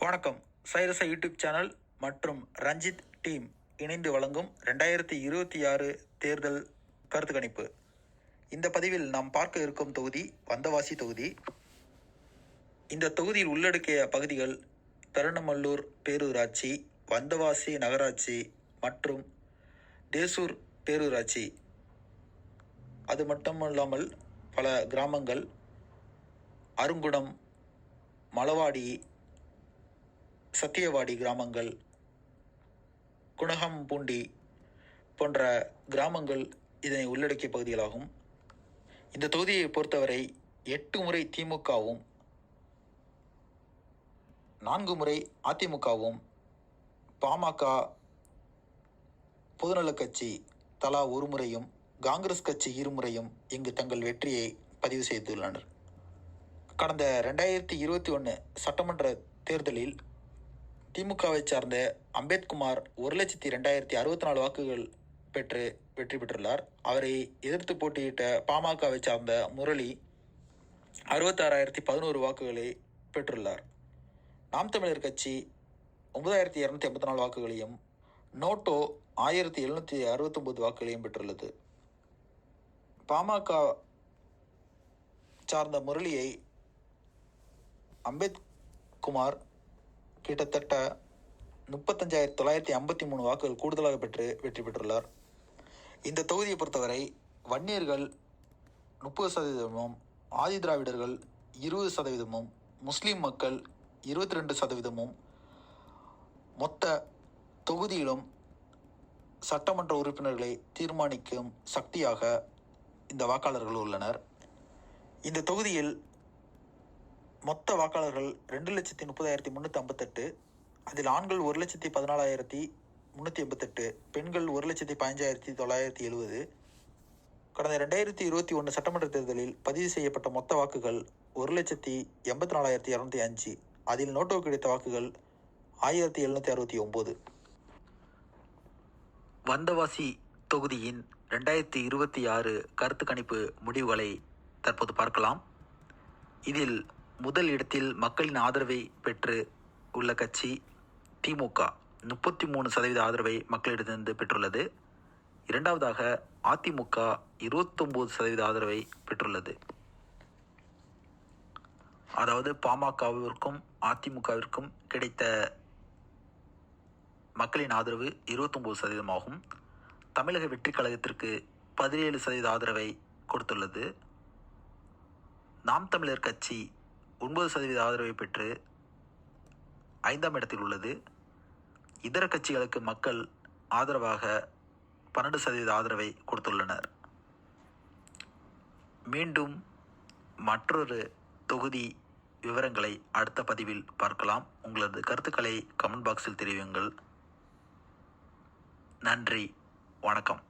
வணக்கம். சைரச YouTube channel மற்றும் Ranjith team இணைந்து வழங்கும் 2026 தேர்தல் கருத்து கணிப்பு. இந்த பதிவில் நாம் பார்க்க இருக்கும் தொகுதி வந்தவாசி தொகுதி. இந்த தொகுதியில் உள்ளடக்கிய பகுதிகள் பெரணமல்லூர் பேரூராட்சி, வந்தவாசி நகராட்சி மற்றும் தேசூர் பேரூராட்சி. அது மட்டுமல்லாமல் பல கிராமங்கள் அருங்குணம், மலவாடி, சத்தியவாடி கிராமங்கள், குணகம்பூண்டி போன்ற கிராமங்கள் இதனை உள்ளடக்கிய பகுதிகளாகும். இந்த தொகுதியை பொறுத்தவரை 8 முறை திமுகவும் 4 முறை அதிமுகவும் பாமக பொதுநல கட்சி தலா 1 முறையும் காங்கிரஸ் கட்சி 2 முறையும் இங்கு தங்கள் வெற்றியை பதிவு செய்துள்ளனர். கடந்த 2021 சட்டமன்ற தேர்தலில் திமுகவை சார்ந்த அம்பேத்குமார் 1,02,064 வாக்குகள் பெற்று வெற்றி பெற்றுள்ளார். அவரை எதிர்த்து போட்டியிட்ட பாமகவை சார்ந்த முரளி 66,011 வாக்குகளை பெற்றுள்ளார். நாம் தமிழர் கட்சி 9,284 வாக்குகளையும் நோட்டோ 1,769 வாக்குகளையும் பெற்றுள்ளது. பாமக சார்ந்த முரளியை அம்பேத்குமார் கிட்டத்தட்ட 35,953 வாக்குகள் கூடுதலாக பெற்று வெற்றி பெற்றுள்ளார். இந்த தொகுதியை பொறுத்தவரை வன்னியர்கள் 30%, ஆதி திராவிடர்கள் 20%, முஸ்லீம் மக்கள் 22%, மொத்த தொகுதியிலும் சட்டமன்ற உறுப்பினர்களை தீர்மானிக்கும் சக்தியாக இந்த வாக்காளர்கள் உள்ளனர். இந்த தொகுதியில் மொத்த வாக்காளர்கள் 2,30,358. அதில் ஆண்கள் 1,14,388, பெண்கள் 1,15,970. கடந்த 2021 சட்டமன்ற தேர்தலில் பதிவு செய்யப்பட்ட மொத்த வாக்குகள் 1,84,205. அதில் நோட்டோ கிடைத்த வாக்குகள் 1,769. வந்தவாசி தொகுதியின் 2026 கருத்து கணிப்பு முடிவுகளை தற்போது பார்க்கலாம். இதில் முதல் இடத்தில் மக்களின் ஆதரவை பெற்று உள்ள கட்சி திமுக 33% ஆதரவை மக்களிடமிருந்து பெற்றுள்ளது. இரண்டாவதாக அதிமுக 29% ஆதரவை பெற்றுள்ளது. அதாவது பாமகவிற்கும் அதிமுகவிற்கும் கிடைத்த மக்களின் ஆதரவு 29% ஆகும். தமிழக வெற்றி கழகத்திற்கு 17% ஆதரவை கொடுத்துள்ளது. நாம் தமிழர் கட்சி 9% ஆதரவை பெற்று 5ஆம் இடத்தில் உள்ளது. இதர கட்சிகளுக்கு மக்கள் ஆதரவாக 12% ஆதரவை கொடுத்துள்ளனர். மீண்டும் மற்றொரு தொகுதி விவரங்களை அடுத்த பதிவில் பார்க்கலாம். உங்களது கருத்துக்களை கமெண்ட் பாக்ஸில் தெரிவியுங்கள். நன்றி, வணக்கம்.